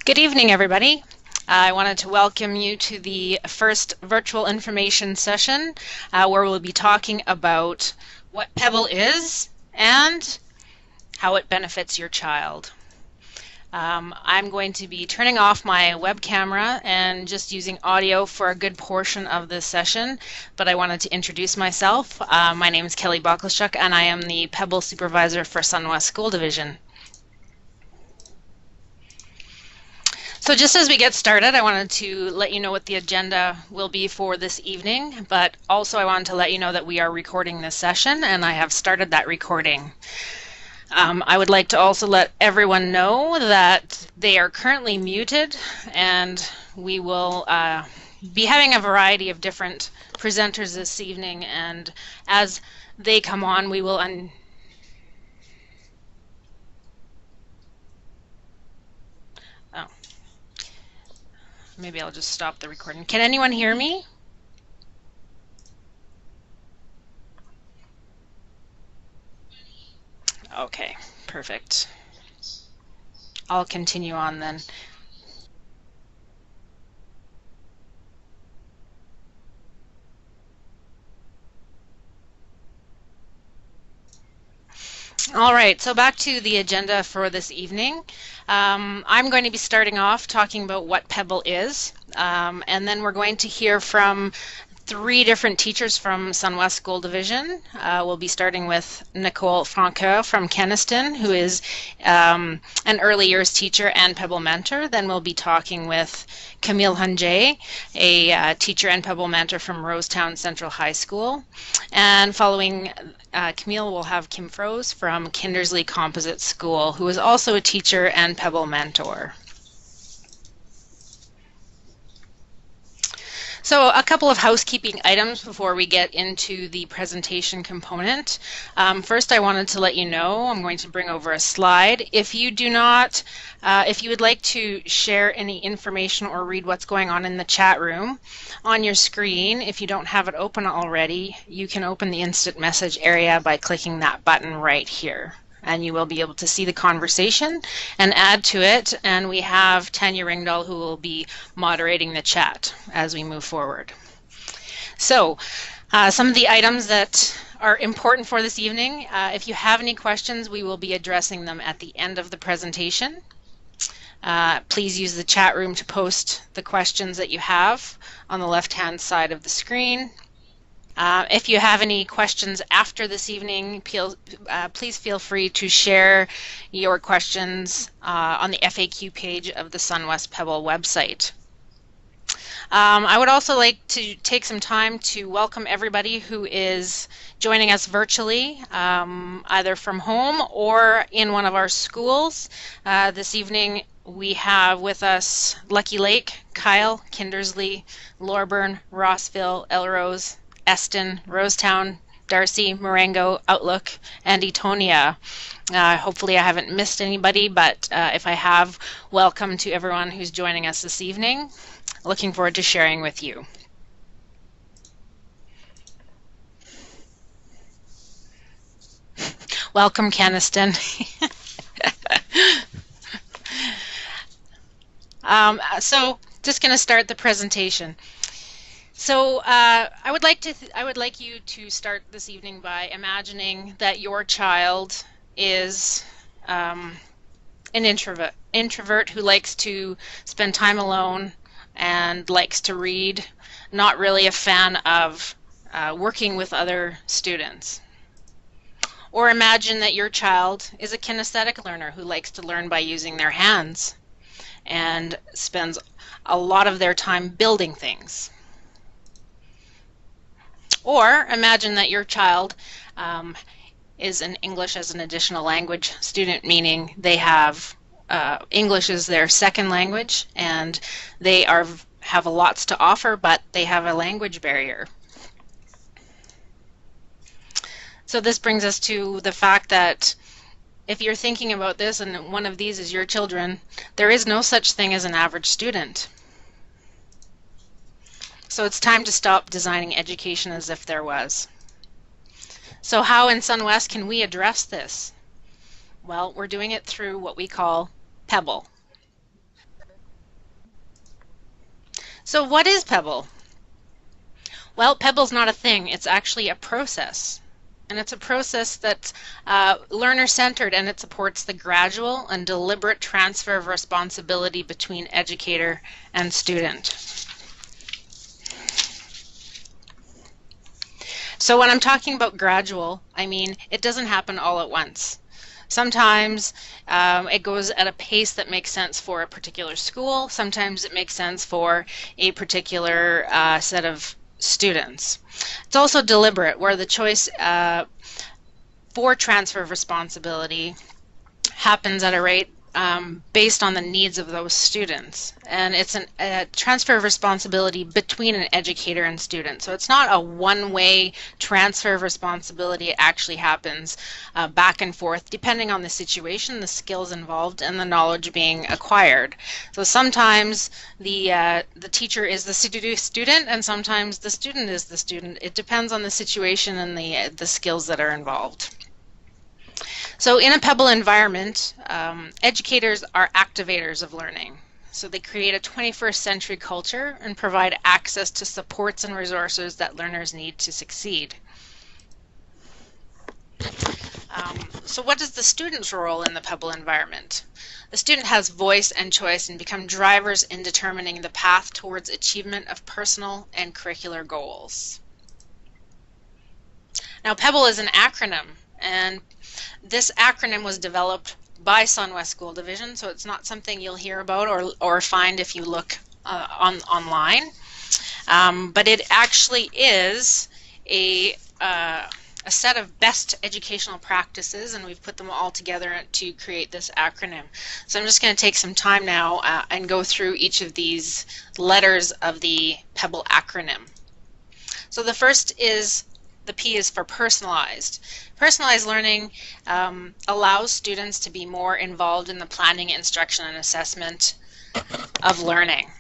Good evening, everybody. I wanted to welcome you to the first virtual information session where we'll be talking about what Pebble is and how it benefits your child. I'm going to be turning off my web camera and just using audio for a good portion of this session, but I wanted to introduce myself. My name is Kelly Boklashuk, and I am the Pebble Supervisor for Sunwest School Division. So just as we get started, I wanted to let you know what the agenda will be for this evening, but also I wanted to let you know that we are recording this session, and I have started that recording. I would like to also let everyone know that they are currently muted, and we will be having a variety of different presenters this evening, and as they come on, we will maybe I'll just stop the recording. Can anyone hear me? Okay, perfect. I'll continue on then. All right, so back to the agenda for this evening. I'm going to be starting off talking about what Pebble is, and then we're going to hear from three different teachers from Sunwest School Division. We'll be starting with Nicola Franco from Keniston, who is an early years teacher and Pebble mentor. Then we'll be talking with Camille Han Jae, a teacher and Pebble mentor from Rosetown Central High School. And following Camille, we'll have Kim Froese from Kindersley Composite School, who is also a teacher and Pebble mentor. So a couple of housekeeping items before we get into the presentation component. First, I wanted to let you know, I'm going to bring over a slide. If you do not, if you would like to share any information or read what's going on in the chat room, on your screen, if you don't have it open already, you can open the instant message area by clicking that button right here. And you will be able to see the conversation and add to it. And we have Tanya Ringdahl, who will be moderating the chat as we move forward. So some of the items that are important for this evening, if you have any questions, we will be addressing them at the end of the presentation. Please use the chat room to post the questions that you have on the left-hand side of the screen. If you have any questions after this evening, please feel free to share your questions on the FAQ page of the Sunwest Pebble website. I would also like to take some time to welcome everybody who is joining us virtually, either from home or in one of our schools. This evening we have with us Lucky Lake, Kyle, Kindersley, Lorburn, Rossville, Elrose, Eston, Rosetown, Darcy, Marengo, Outlook, and Etonia. Hopefully I haven't missed anybody, but if I have, welcome to everyone who's joining us this evening. Looking forward to sharing with you. Welcome, Keniston. So just going to start the presentation. So I would like you to start this evening by imagining that your child is an introvert who likes to spend time alone and likes to read, not really a fan of working with other students. Or imagine that your child is a kinesthetic learner who likes to learn by using their hands and spends a lot of their time building things. Or imagine that your child is an English as an additional language student, meaning they have English as their second language and they have lots to offer, but they have a language barrier. So this brings us to the fact that if you're thinking about this and one of these is your children, there is no such thing as an average student. So it's time to stop designing education as if there was. So how in Sunwest can we address this? Well, we're doing it through what we call Pebble. So what is Pebble? Well, Pebble's not a thing, it's actually a process. And it's a process that's learner-centered, and it supports the gradual and deliberate transfer of responsibility between educator and student. So when I'm talking about gradual, I mean it doesn't happen all at once. Sometimes it goes at a pace that makes sense for a particular school. Sometimes it makes sense for a particular set of students. It's also deliberate, where the choice for transfer of responsibility happens at a rate based on the needs of those students. And it's a transfer of responsibility between an educator and student. So it's not a one-way transfer of responsibility. It actually happens back and forth depending on the situation, the skills involved, and the knowledge being acquired. So sometimes the teacher is the student, and sometimes the student is the student. It depends on the situation and the skills that are involved. So in a Pebble environment, educators are activators of learning. So they create a 21st century culture and provide access to supports and resources that learners need to succeed. So what is the student's role in the Pebble environment? The student has voice and choice and become drivers in determining the path towards achievement of personal and curricular goals. Now, Pebble is an acronym, and this acronym was developed by SunWest School Division, so it's not something you'll hear about or find if you look online. But it actually is a set of best educational practices, and we've put them all together to create this acronym. So I'm just going to take some time now and go through each of these letters of the Pebble acronym. So the first is, the P is for personalized. Personalized learning allows students to be more involved in the planning, instruction, and assessment of learning.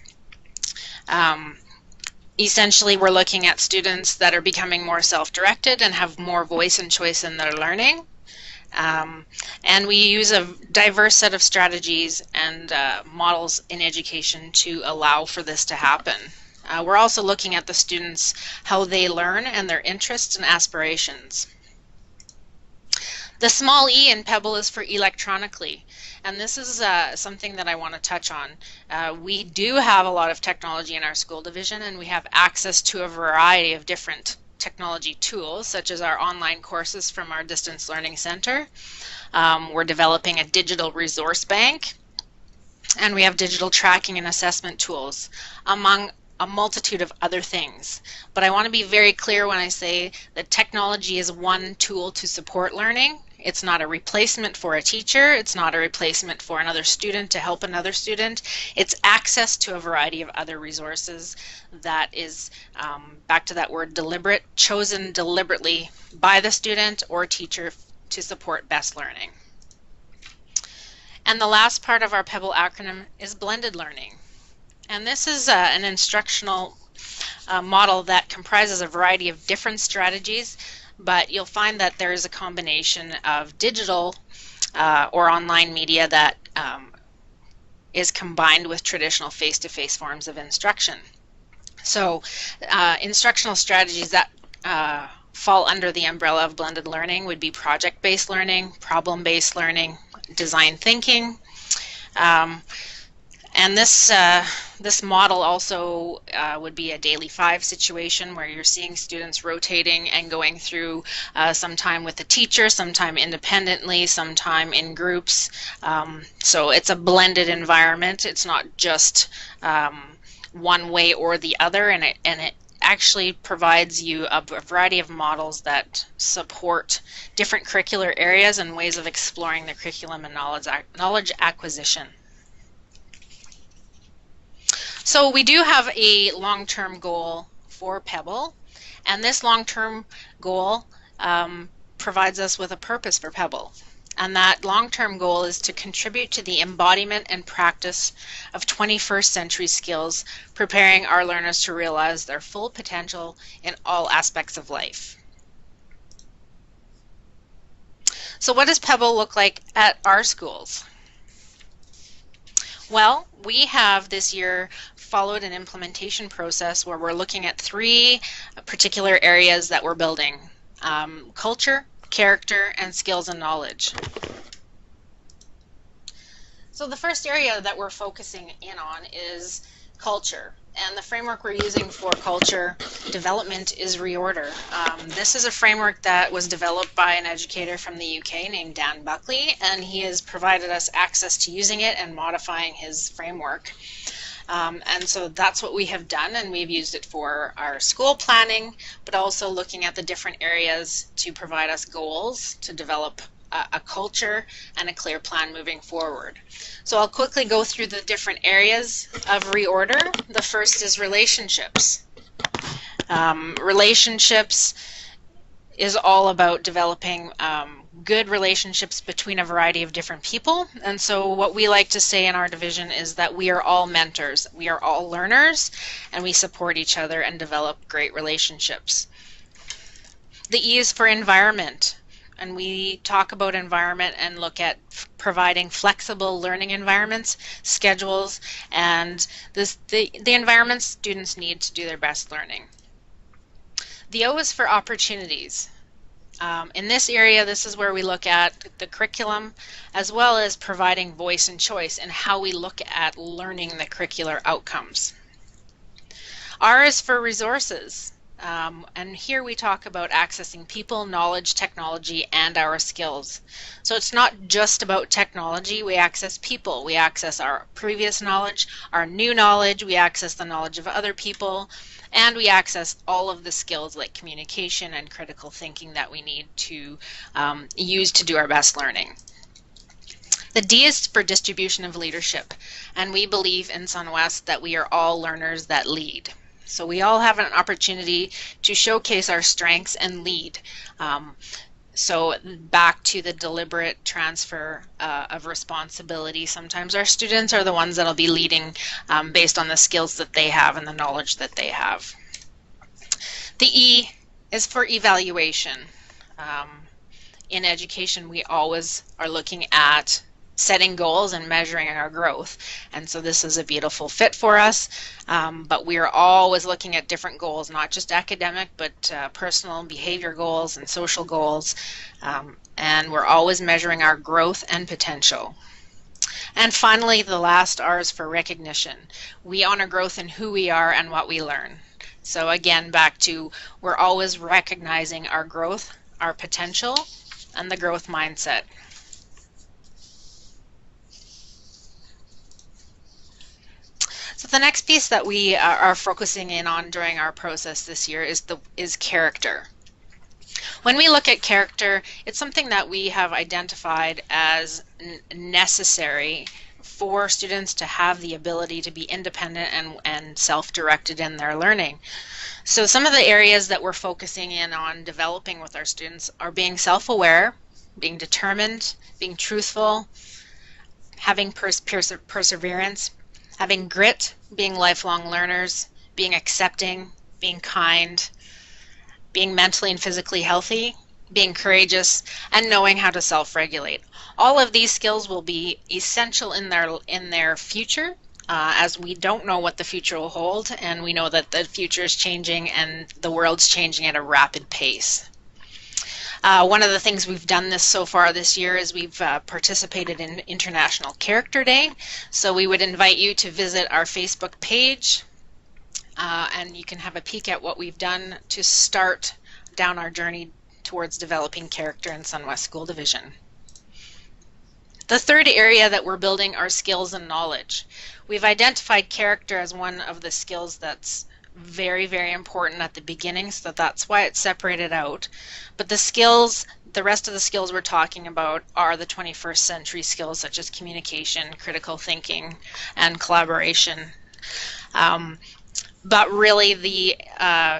Essentially, we're looking at students that are becoming more self-directed and have more voice and choice in their learning. And we use a diverse set of strategies and models in education to allow for this to happen. We're also looking at the students, how they learn, and their interests and aspirations. The small e in Pebble is for electronically, and this is something that I want to touch on. We do have a lot of technology in our school division, and we have access to a variety of different technology tools, such as our online courses from our Distance Learning Center. We're developing a digital resource bank, and we have digital tracking and assessment tools, among a multitude of other things. But I want to be very clear when I say that technology is one tool to support learning. It's not a replacement for a teacher. It's not a replacement for another student to help another student. It's access to a variety of other resources that is, back to that word deliberate, chosen deliberately by the student or teacher to support best learning. And the last part of our Pebble acronym is blended learning. And this is an instructional model that comprises a variety of different strategies, but you'll find that there is a combination of digital or online media that is combined with traditional face-to-face forms of instruction. So instructional strategies that fall under the umbrella of blended learning would be project-based learning, problem-based learning, design thinking. And this model also would be a daily 5 situation where you're seeing students rotating and going through some time with the teacher, sometime independently, sometime in groups. So it's a blended environment. It's not just one way or the other, and it actually provides you a variety of models that support different curricular areas and ways of exploring the curriculum and knowledge acquisition. So we do have a long-term goal for Pebble, and this long-term goal provides us with a purpose for Pebble. And that long-term goal is to contribute to the embodiment and practice of 21st century skills, preparing our learners to realize their full potential in all aspects of life. So what does Pebble look like at our schools? Well, we have this year followed an implementation process where we're looking at 3 particular areas that we're building: culture, character, and skills and knowledge. So the first area that we're focusing in on is culture. And the framework we're using for culture development is Reorder. This is a framework that was developed by an educator from the UK named Dan Buckley, and he has provided us access to using it and modifying his framework. And so that's what we have done, and we've used it for our school planning, but also looking at the different areas to provide us goals to develop a culture and a clear plan moving forward. So I'll quickly go through the different areas of Reorder. The first is relationships. Relationships is all about developing good relationships between a variety of different people. And so what we like to say in our division is that we are all mentors, we are all learners, and we support each other and develop great relationships. The E is for environment. And we talk about environment and look at providing flexible learning environments, schedules, and the environments students need to do their best learning. The O is for opportunities. In this area, this is where we look at the curriculum as well as providing voice and choice in how we look at learning the curricular outcomes. R is for resources. And here we talk about accessing people, knowledge, technology, and our skills. So it's not just about technology. We access people. We access our previous knowledge, our new knowledge. We access the knowledge of other people. And we access all of the skills like communication and critical thinking that we need to use to do our best learning. The D is for distribution of leadership. And we believe in SunWest that we are all learners that lead. So we all have an opportunity to showcase our strengths and lead. So back to the deliberate transfer of responsibility. Sometimes our students are the ones that will be leading based on the skills that they have and the knowledge that they have. The E is for evaluation. In education, we always are looking at setting goals and measuring our growth, and so this is a beautiful fit for us, but we are always looking at different goals, not just academic but personal and behavior goals and social goals, and we're always measuring our growth and potential. And finally, the last R is for recognition. We honor growth in who we are and what we learn. So again, back to we're always recognizing our growth, our potential, and the growth mindset. So the next piece that we are focusing in on during our process this year is character. When we look at character, it's something that we have identified as necessary for students to have the ability to be independent and self-directed in their learning. So some of the areas that we're focusing in on developing with our students are being self-aware, being determined, being truthful, having perseverance, having grit, being lifelong learners, being accepting, being kind, being mentally and physically healthy, being courageous, and knowing how to self-regulate. All of these skills will be essential in their future, as we don't know what the future will hold, and we know that the future is changing and the world's changing at a rapid pace. One of the things we've done so far this year is we've participated in International Character Day. So we would invite you to visit our Facebook page and you can have a peek at what we've done to start down our journey towards developing character in SunWest School Division. The third area that we're building are skills and knowledge. We've identified character as one of the skills that's very, very important at the beginning, so that's why it's separated out. But the rest of the skills we're talking about are the 21st century skills such as communication, critical thinking, and collaboration. But really the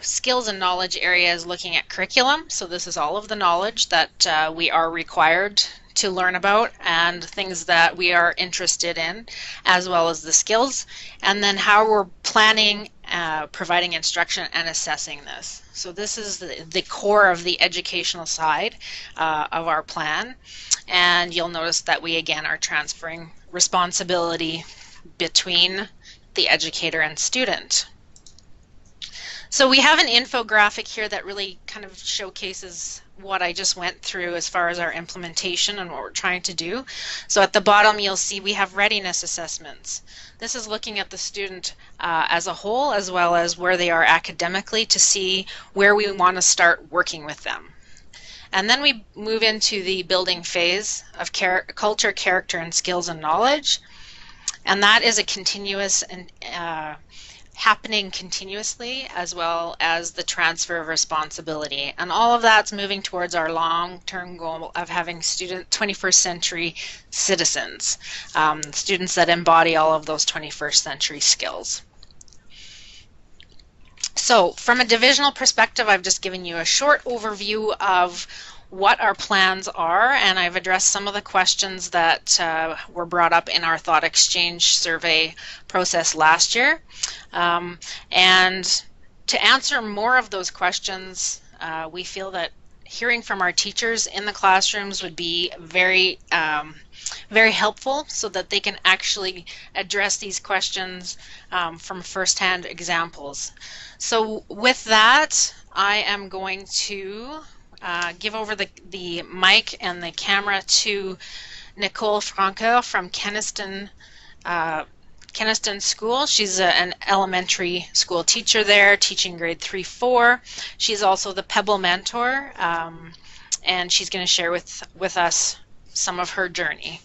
skills and knowledge area is looking at curriculum, so this is all of the knowledge that we are required to learn about and things that we are interested in, as well as the skills, and then how we're planning, providing instruction and assessing this. So this is the core of the educational side of our plan, and you'll notice that we again are transferring responsibility between the educator and student. So we have an infographic here that really kind of showcases what I just went through as far as our implementation and what we're trying to do. So at the bottom you'll see we have readiness assessments. This is looking at the student as a whole, as well as where they are academically, to see where we want to start working with them. And then we move into the building phase of culture, character, and skills and knowledge. And that is a continuous and happening continuously, as well as the transfer of responsibility. And all of that's moving towards our long-term goal of having 21st century citizens, students that embody all of those 21st century skills. So from a divisional perspective, I've just given you a short overview of what our plans are, and I've addressed some of the questions that were brought up in our ThoughtExchange survey process last year. And to answer more of those questions, we feel that hearing from our teachers in the classrooms would be very helpful, so that they can actually address these questions from firsthand examples. So with that, I am going to give over the mic and the camera to Nicola Franco from Keniston School. She's an elementary school teacher there, teaching grade 3-4. She's also the PeBL mentor, and she's going to share with us some of her journey.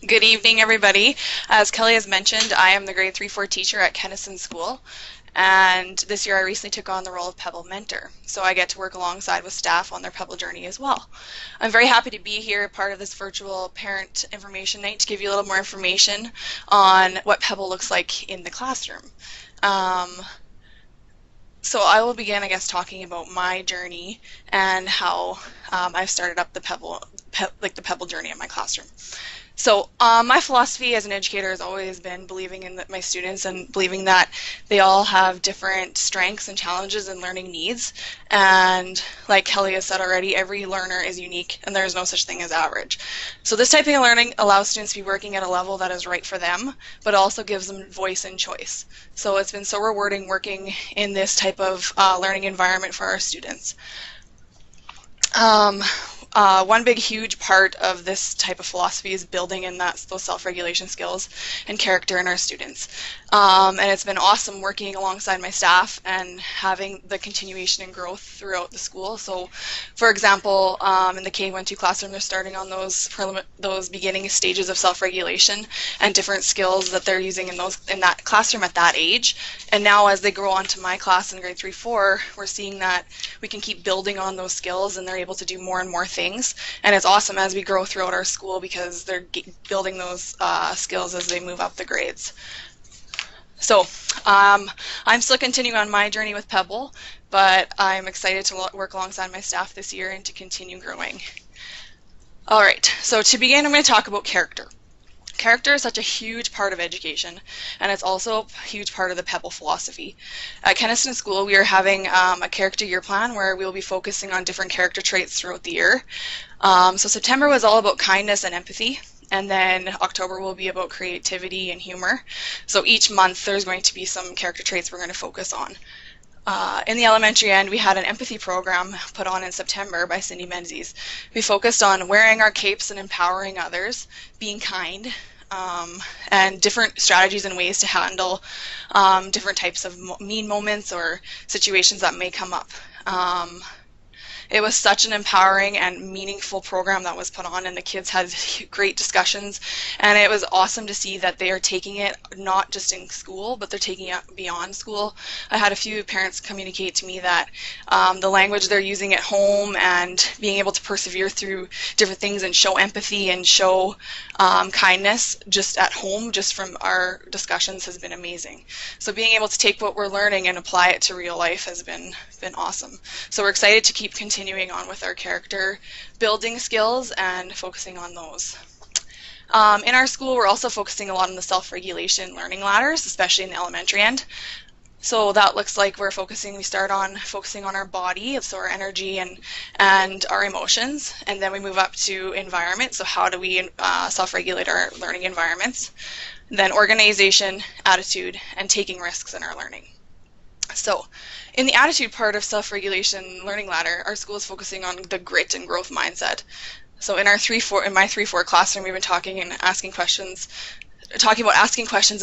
Good evening, everybody. As Kelly has mentioned, I am the grade 3-4 teacher at Keniston School, and this year I recently took on the role of PeBL mentor, so I get to work alongside with staff on their PeBL journey as well. I'm very happy to be here, part of this virtual parent information night, to give you a little more information on what PeBL looks like in the classroom. So I will begin, I guess, talking about my journey and how I've started up the PeBL journey in my classroom. So my philosophy as an educator has always been believing in my students and believing that they all have different strengths and challenges and learning needs. And like Kelly has said already, every learner is unique and there is no such thing as average. So this type of learning allows students to be working at a level that is right for them, but also gives them voice and choice. So it's been so rewarding working in this type of learning environment for our students. One big huge part of this type of philosophy is building in those self-regulation skills and character in our students. And it's been awesome working alongside my staff and having the continuation and growth throughout the school. So for example, in the K-1-2 classroom, they're starting on those beginning stages of self-regulation and different skills that they're using in that classroom at that age. And now as they grow on to my class in grade 3-4, we're seeing that we can keep building on those skills and they're able to do more and more things. And it's awesome as we grow throughout our school because they're building those skills as they move up the grades. So I'm still continuing on my journey with PeBL, but I'm excited to work alongside my staff this year and to continue growing. All right, so to begin, I'm going to talk about character. Character is such a huge part of education, and it's also a huge part of the PeBL philosophy. At Keniston School, we are having a character year plan where we'll be focusing on different character traits throughout the year. So September was all about kindness and empathy, and then October will be about creativity and humor. So each month there's going to be some character traits we're going to focus on. In the elementary end, we had an empathy program put on in September by Cindy Menzies. We focused on wearing our capes and empowering others, being kind, and different strategies and ways to handle different types of mean moments or situations that may come up. It was such an empowering and meaningful program that was put on, and the kids had great discussions, and it was awesome to see that they are taking it not just in school, but they're taking it beyond school. I had a few parents communicate to me that the language they're using at home and being able to persevere through different things and show empathy and show kindness just at home, just from our discussions, has been amazing. So being able to take what we're learning and apply it to real life has been awesome. So we're excited to keep continuing on with our character building skills and focusing on those. In our school, we're also focusing a lot on the self-regulation learning ladders, especially in the elementary end. So that looks like we start on focusing on our body, so our energy and our emotions, and then we move up to environment, so how do we self-regulate our learning environments, then organization, attitude, and taking risks in our learning. So in the attitude part of self-regulation learning ladder, our school is focusing on the grit and growth mindset. So in my 3-4 classroom, we've been talking about asking questions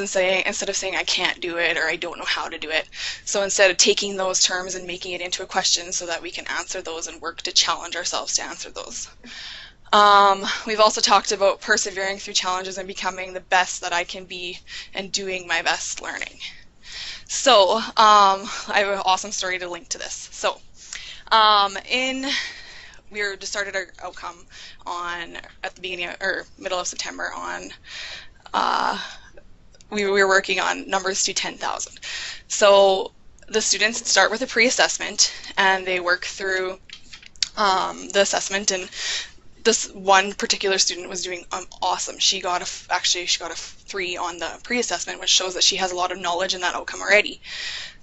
and saying, instead of saying I can't do it or I don't know how to do it. So instead of taking those terms and making it into a question so that we can answer those and work to challenge ourselves to answer those. We've also talked about persevering through challenges and becoming the best that I can be and doing my best learning. So I have an awesome story to link to this. So we just started our outcome at the beginning or middle of September on we were working on numbers to 10,000. So the students start with a pre-assessment and they work through the assessment, and this one particular student was doing awesome. She got a 3 on the pre-assessment, which shows that she has a lot of knowledge in that outcome already.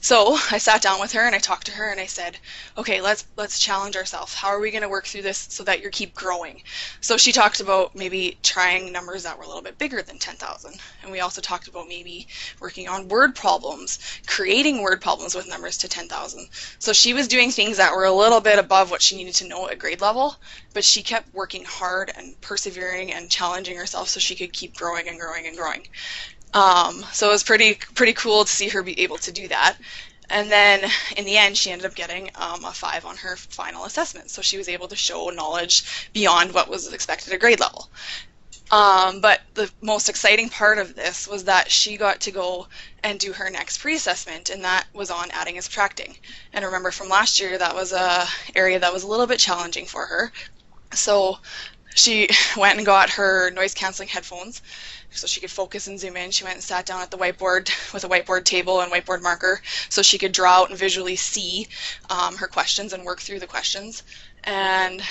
So I sat down with her and I talked to her and I said, okay, let's challenge ourselves. How are we going to work through this so that you keep growing? So she talked about maybe trying numbers that were a little bit bigger than 10,000. And we also talked about maybe working on word problems, creating word problems with numbers to 10,000. So she was doing things that were a little bit above what she needed to know at grade level, but she kept working hard and persevering and challenging herself so she could keep growing and growing and growing. So it was pretty cool to see her be able to do that. And then in the end, she ended up getting a 5 on her final assessment. So she was able to show knowledge beyond what was expected at grade level. But the most exciting part of this was that she got to go and do her next pre-assessment, and that was on adding and subtracting. And remember from last year, that was an area that was a little bit challenging for her. So she went and got her noise-canceling headphones so she could focus and zoom in. She went and sat down at the whiteboard with a whiteboard table and whiteboard marker so she could draw out and visually see her questions and work through the questions. And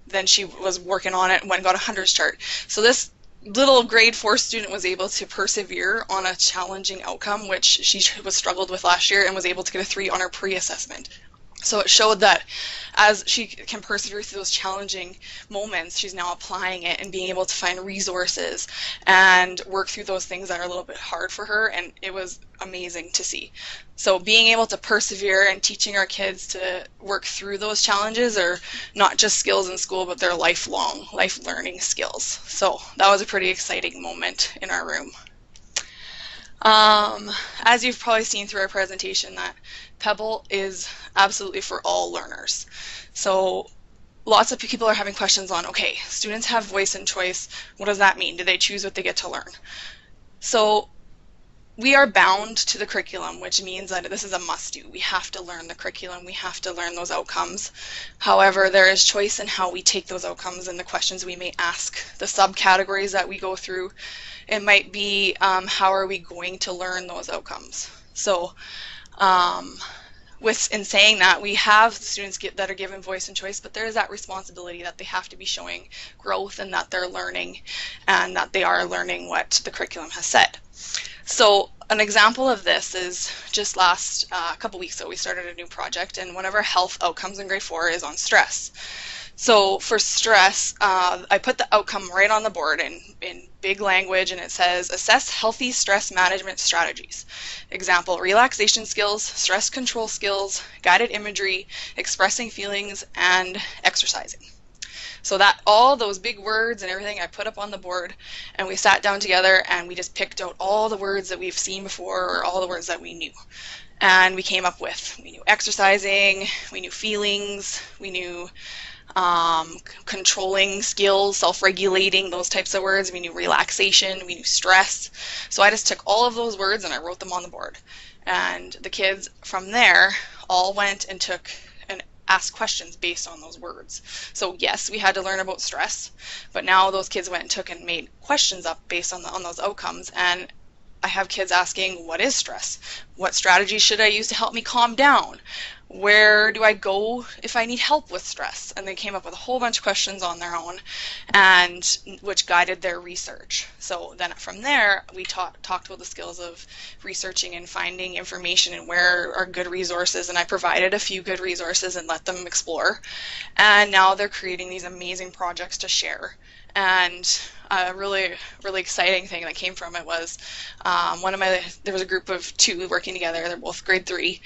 then she was working on it and went and got a hundreds chart. So this little grade 4 student was able to persevere on a challenging outcome, which she was struggled with last year, and was able to get a 3 on her pre-assessment. So it showed that as she can persevere through those challenging moments, she's now applying it and being able to find resources and work through those things that are a little bit hard for her, and it was amazing to see. So being able to persevere and teaching our kids to work through those challenges are not just skills in school, but they're life learning skills. So that was a pretty exciting moment in our room. As you've probably seen through our presentation, that PeBL is absolutely for all learners. So lots of people are having questions on, okay, students have voice and choice. What does that mean? Do they choose what they get to learn? So we are bound to the curriculum, which means that this is a must-do. We have to learn the curriculum. We have to learn those outcomes. However, there is choice in how we take those outcomes and the questions we may ask, the subcategories that we go through. It might be how are we going to learn those outcomes. So in saying that, we have students that are given voice and choice, but there is that responsibility that they have to be showing growth and that they're learning and that they are learning what the curriculum has said. So an example of this is just last couple weeks ago, we started a new project, and one of our health outcomes in grade 4 is on stress. So for stress, I put the outcome right on the board in big language, and it says, assess healthy stress management strategies. Example, relaxation skills, stress control skills, guided imagery, expressing feelings, and exercising. So that all those big words and everything I put up on the board, and we sat down together and we just picked out all the words that we've seen before or all the words that we knew. And we came up with, we knew exercising, we knew feelings, we knew controlling skills, self-regulating, those types of words. We knew relaxation, we knew stress. So I just took all of those words and I wrote them on the board. And the kids from there all went and took and asked questions based on those words. So yes, we had to learn about stress, but now those kids went and took and made questions up based on those outcomes. And I have kids asking, what is stress? What strategies should I use to help me calm down? Where do I go if I need help with stress? And they came up with a whole bunch of questions on their own, and which guided their research. So then from there, we talked about the skills of researching and finding information and where are good resources, and I provided a few good resources and let them explore. And now they're creating these amazing projects to share. And a really exciting thing that came from it was there was a group of 2 working together. They're both grade 3,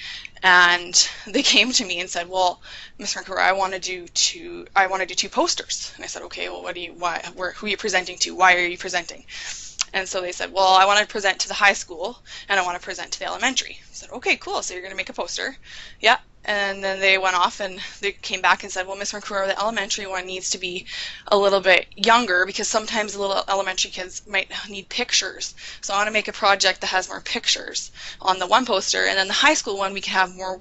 and they came to me and said, well, Ms. Franco, I want to do 2 posters. And I said, okay, well, who are you presenting to? Why are you presenting? And so they said, well, I want to present to the high school and I want to present to the elementary. I said, okay, cool. So you're going to make a poster. Yeah. And then they went off and they came back and said, well, Ms. Franco, the elementary one needs to be a little bit younger because sometimes the little elementary kids might need pictures. So I want to make a project that has more pictures on the one poster. And then the high school one, we can have more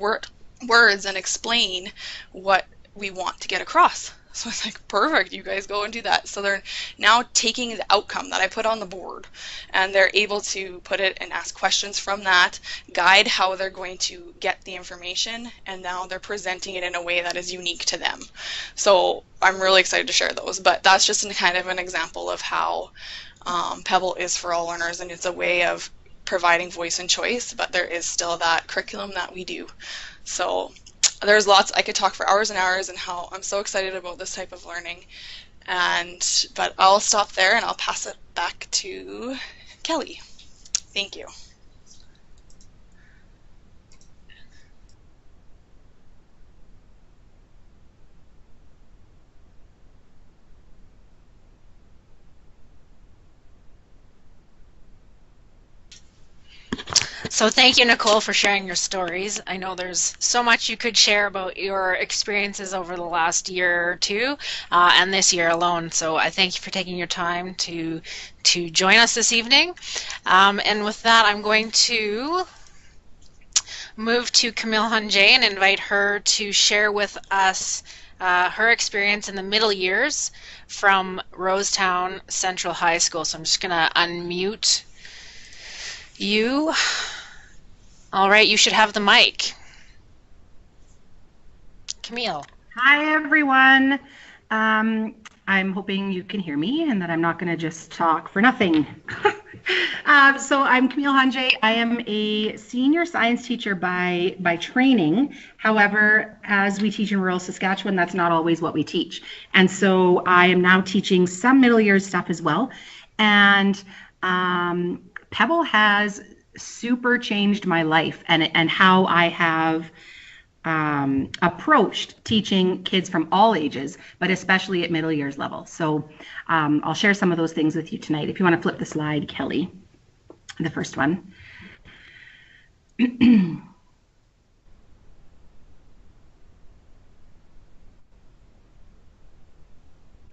words and explain what we want to get across. So I was like, perfect, you guys go and do that. So they're now taking the outcome that I put on the board and they're able to put it and ask questions from that, guide how they're going to get the information, and now they're presenting it in a way that is unique to them. So I'm really excited to share those, but that's just kind of an example of how Pebble is for all learners, and it's a way of providing voice and choice, but there is still that curriculum that we do. So there's lots, I could talk for hours and hours and how I'm so excited about this type of learning. But I'll stop there and I'll pass it back to Kelly. Thank you. So thank you, Nicole, for sharing your stories. I know there's so much you could share about your experiences over the last year or 2 and this year alone. So I thank you for taking your time to join us this evening. And with that, I'm going to move to Camille Han Jae and invite her to share with us her experience in the middle years from Rosetown Central High School. So I'm just going to unmute you. All right, you should have the mic. Camille. Hi, everyone. I'm hoping you can hear me and that I'm not going to just talk for nothing. So I'm Camille Han Jae. I am a senior science teacher by training. However, as we teach in rural Saskatchewan, that's not always what we teach. And so I am now teaching some middle years stuff as well. And Pebble has super changed my life and how I have approached teaching kids from all ages, but especially at middle years level. So I'll share some of those things with you tonight. If you want to flip the slide, Kelly, the first one.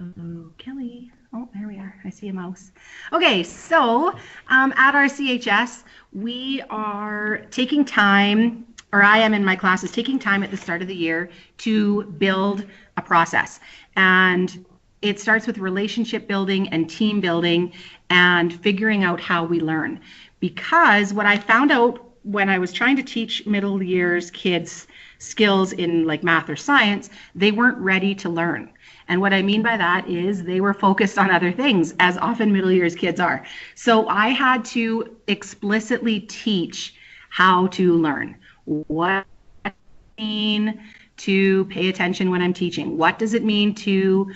Oh, Kelly. Oh, there we are. I see a mouse. Okay, so at our CHS, we are taking time, or I am in my classes, taking time at the start of the year to build a process. And it starts with relationship building and team building and figuring out how we learn. Because what I found out when I was trying to teach middle years kids skills in like math or science, they weren't ready to learn. And what I mean by that is they were focused on other things, as often middle years kids are. So I had to explicitly teach how to learn. What does it mean to pay attention when I'm teaching? What does it mean to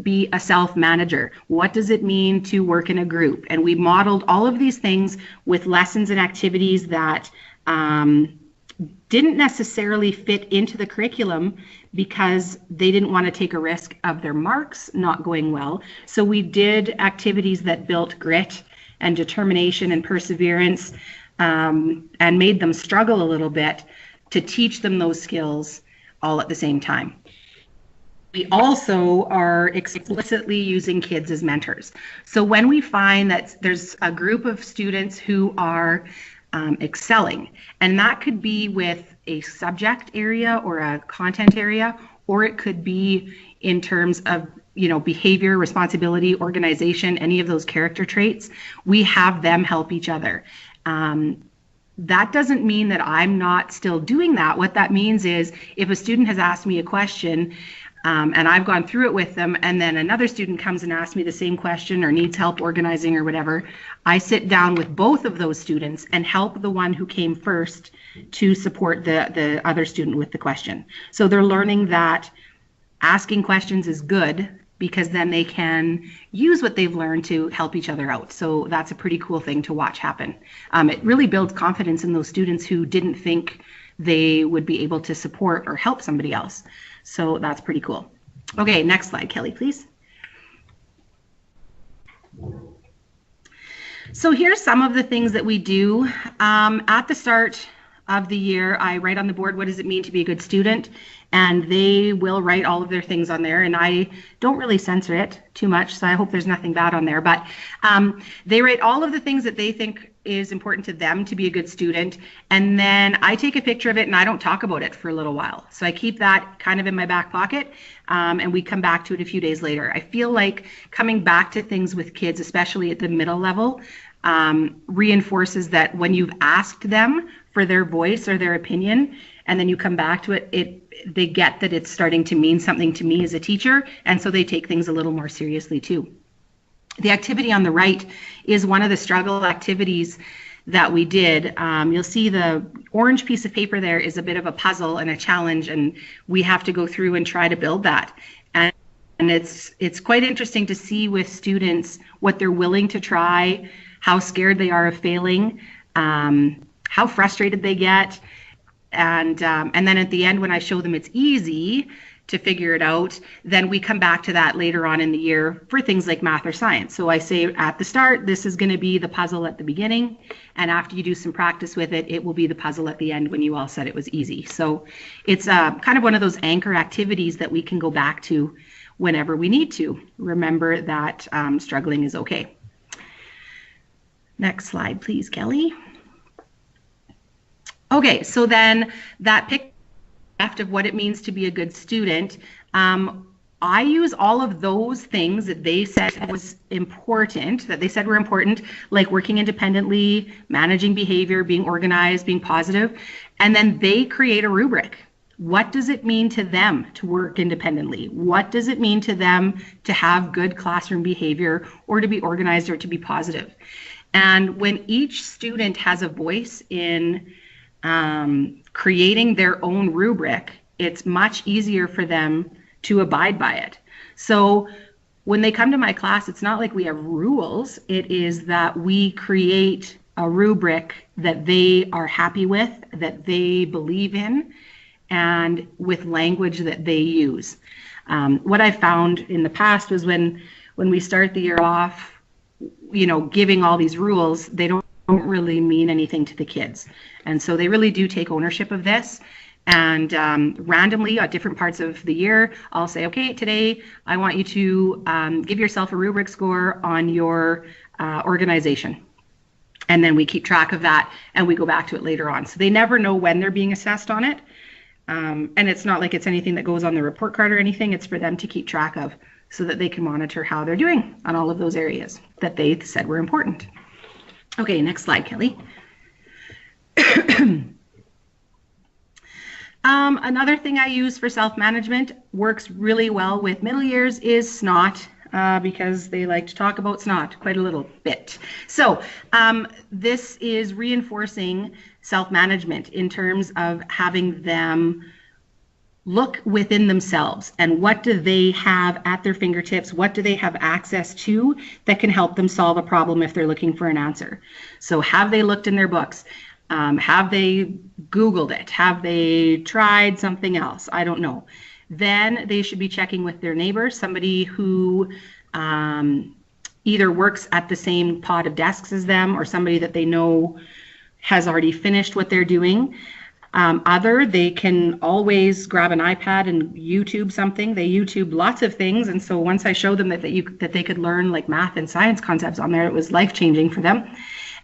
be a self-manager? What does it mean to work in a group? And we modeled all of these things with lessons and activities that didn't necessarily fit into the curriculum because they didn't want to take a risk of their marks not going well. So we did activities that built grit and determination and perseverance, and made them struggle a little bit to teach them those skills all at the same time. We also are explicitly using kids as mentors. So when we find that there's a group of students who are excelling, and that could be with a subject area or a content area, or it could be in terms of behavior, responsibility, organization, any of those character traits, we have them help each other. That doesn't mean that I'm not still doing that. What that means is if a student has asked me a question and I've gone through it with them, and then another student comes and asks me the same question or needs help organizing or whatever, I sit down with both of those students and help the one who came first to support the other student with the question. So they're learning that asking questions is good, because then they can use what they've learned to help each other out. So that's a pretty cool thing to watch happen. It really builds confidence in those students who didn't think they would be able to support or help somebody else. So that's pretty cool. Okay, next slide, Kelly, please. So here's some of the things that we do. At the start of the year, I write on the board, what does it mean to be a good student? And they will write all of their things on there, and I don't really censor it too much, so I hope there's nothing bad on there, but they write all of the things that they think is important to them to be a good student, and then I take a picture of it and I don't talk about it for a little while. So I keep that kind of in my back pocket, and we come back to it a few days later. I feel like coming back to things with kids, especially at the middle level, reinforces that when you've asked them for their voice or their opinion, and then you come back to it, they get that it's starting to mean something to me as a teacher, and so they take things a little more seriously too. The activity on the right is one of the struggle activities that we did. You'll see the orange piece of paper there is a bit of a puzzle and a challenge, and we have to go through and try to build that. And it's quite interesting to see with students what they're willing to try, how scared they are of failing, how frustrated they get. And then at the end, when I show them it's easy to figure it out, then we come back to that later on in the year for things like math or science. So I say at the start, this is going to be the puzzle at the beginning, and after you do some practice with it, it will be the puzzle at the end when you all said it was easy. So it's kind of one of those anchor activities that we can go back to whenever we need to. Remember that struggling is okay. Next slide, please, Kelly. Okay, so then that picture left of what it means to be a good student, I use all of those things that they said was important, that they said were important, like working independently, managing behavior, being organized, being positive, and then they create a rubric. What does it mean to them to work independently? What does it mean to them to have good classroom behavior, or to be organized, or to be positive? And when each student has a voice in creating their own rubric, it's much easier for them to abide by it. So when they come to my class, it's not like we have rules. It is that we create a rubric that they are happy with, that they believe in, and with language that they use. What I found in the past was when we start the year off, giving all these rules, they don't really mean anything to the kids. And so they really do take ownership of this. And randomly at different parts of the year, I'll say, okay, today I want you to give yourself a rubric score on your organization. And then we keep track of that and we go back to it later on. So they never know when they're being assessed on it. And it's not like it's anything that goes on the report card or anything. It's for them to keep track of so that they can monitor how they're doing on all of those areas that they said were important. Okay, next slide, Kelly. Another thing I use for self-management, works really well with middle years, is SNOT, because they like to talk about SNOT quite a little bit. So this is reinforcing self-management in terms of having them look within themselves and what do they have at their fingertips, what do they have access to that can help them solve a problem if they're looking for an answer. So have they looked in their books? Have they Googled it? Have they tried something else? I don't know. Then they should be checking with their neighbor, somebody who either works at the same pod of desks as them, or somebody that they know has already finished what they're doing. They can always grab an iPad and YouTube something. They YouTube lots of things. And so once I showed them that they could learn like math and science concepts on there, it was life-changing for them.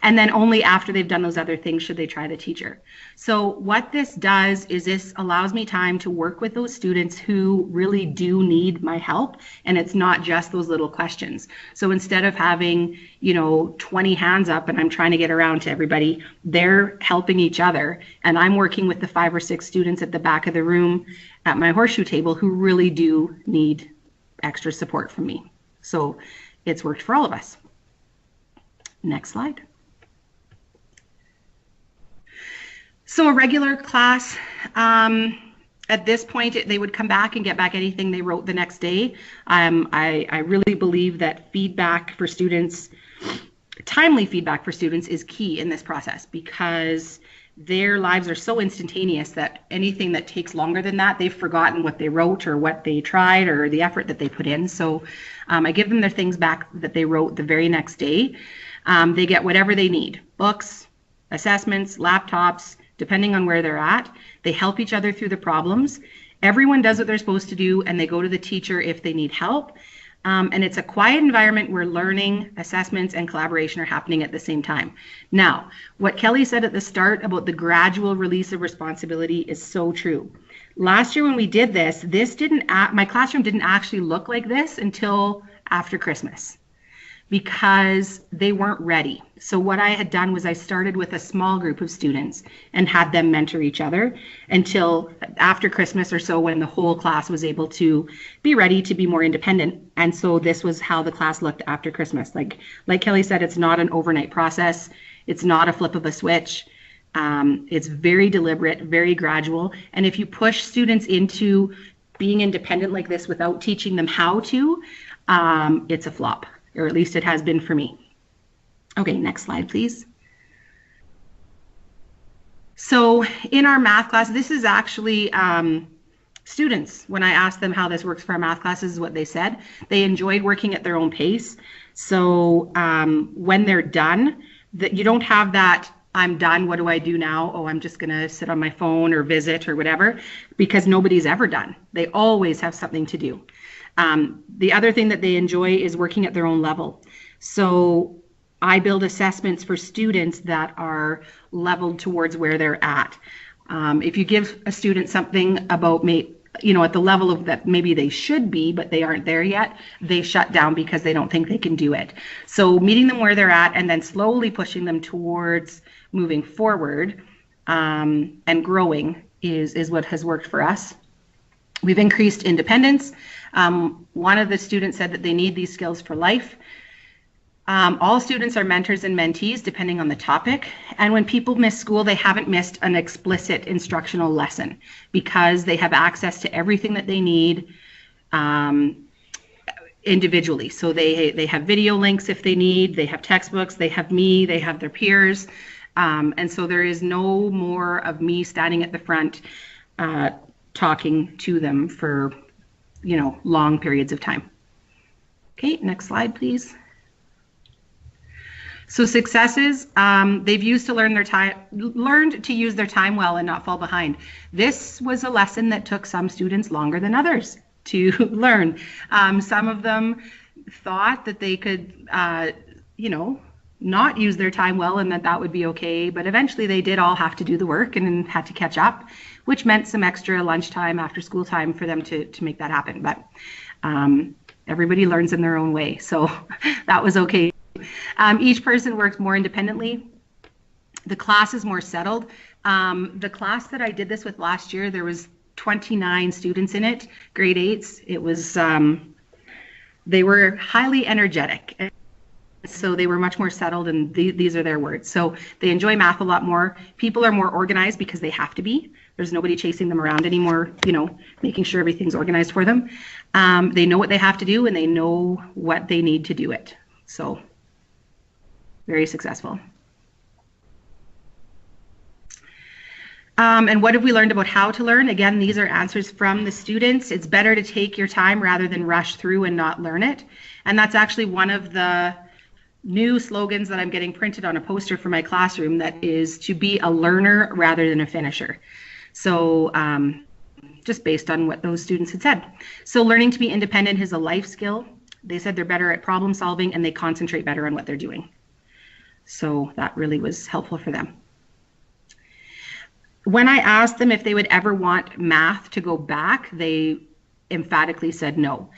And then only after they've done those other things should they try the teacher. So what this does is this allows me time to work with those students who really do need my help. And it's not just those little questions. So instead of having, 20 hands up and I'm trying to get around to everybody, they're helping each other. And I'm working with the 5 or 6 students at the back of the room at my horseshoe table who really do need extra support from me. So it's worked for all of us. Next slide. So a regular class, at this point, they would come back and get back anything they wrote the next day. I really believe that feedback for students, timely feedback for students is key in this process because their lives are so instantaneous that anything that takes longer than that, they've forgotten what they wrote or what they tried or the effort that they put in. So I give them their things back that they wrote the very next day. They get whatever they need, books, assessments, laptops, depending on where they're at. They help each other through the problems. Everyone does what they're supposed to do, and they go to the teacher if they need help. And it's a quiet environment where learning, assessments, and collaboration are happening at the same time. Now, what Kelly said at the start about the gradual release of responsibility is so true. Last year when we did this, my classroom didn't actually look like this until after Christmas, because they weren't ready. So what I had done was I started with a small group of students and had them mentor each other until after Christmas or so, when the whole class was able to be ready to be more independent. And so this was how the class looked after Christmas. Like Kelly said, it's not an overnight process. It's not a flip of a switch. It's very deliberate, very gradual. And if you push students into being independent like this without teaching them how to, it's a flop. Or at least it has been for me. Okay, next slide, please. So in our math class, this is actually students. When I asked them how this works for our math classes, is what they said. They enjoyed working at their own pace. So when they're done, you don't have that, I'm done, what do I do now? Oh, I'm just gonna sit on my phone or visit or whatever, because nobody's ever done. They always have something to do. The other thing that they enjoy is working at their own level. So I build assessments for students that are leveled towards where they're at. If you give a student something about at the level of that maybe they should be, but they aren't there yet, they shut down because they don't think they can do it. So meeting them where they're at and then slowly pushing them towards moving forward and growing is what has worked for us. We've increased independence. One of the students said that they need these skills for life. All students are mentors and mentees depending on the topic. And when people miss school, they haven't missed an explicit instructional lesson because they have access to everything that they need individually. So they have video links if they need, they have textbooks, they have me, they have their peers. And so there is no more of me standing at the front talking to them for long periods of time. Okay, next slide, please. So successes, they've learned to use their time well and not fall behind. This was a lesson that took some students longer than others to learn. Some of them thought that they could, not use their time well and that would be okay, but eventually they did all have to do the work and had to catch up, which meant some extra lunchtime, after school time for them to make that happen. But everybody learns in their own way, so that was okay. Each person works more independently. The class is more settled. The class that I did this with last year, there was 29 students in it, grade 8s. It was, they were highly energetic. So they were much more settled, and these are their words. So they enjoy math a lot more. People are more organized because they have to be. There's nobody chasing them around anymore, making sure everything's organized for them. They know what they have to do, and they know what they need to do it. So very successful. And what have we learned about how to learn? Again, these are answers from the students. It's better to take your time rather than rush through and not learn it. And that's actually one of the new slogans that I'm getting printed on a poster for my classroom that is to be a learner rather than a finisher. So just based on what those students had said. So learning to be independent is a life skill. They said they're better at problem solving and they concentrate better on what they're doing. So that really was helpful for them. When I asked them if they would ever want math to go back, they emphatically said no.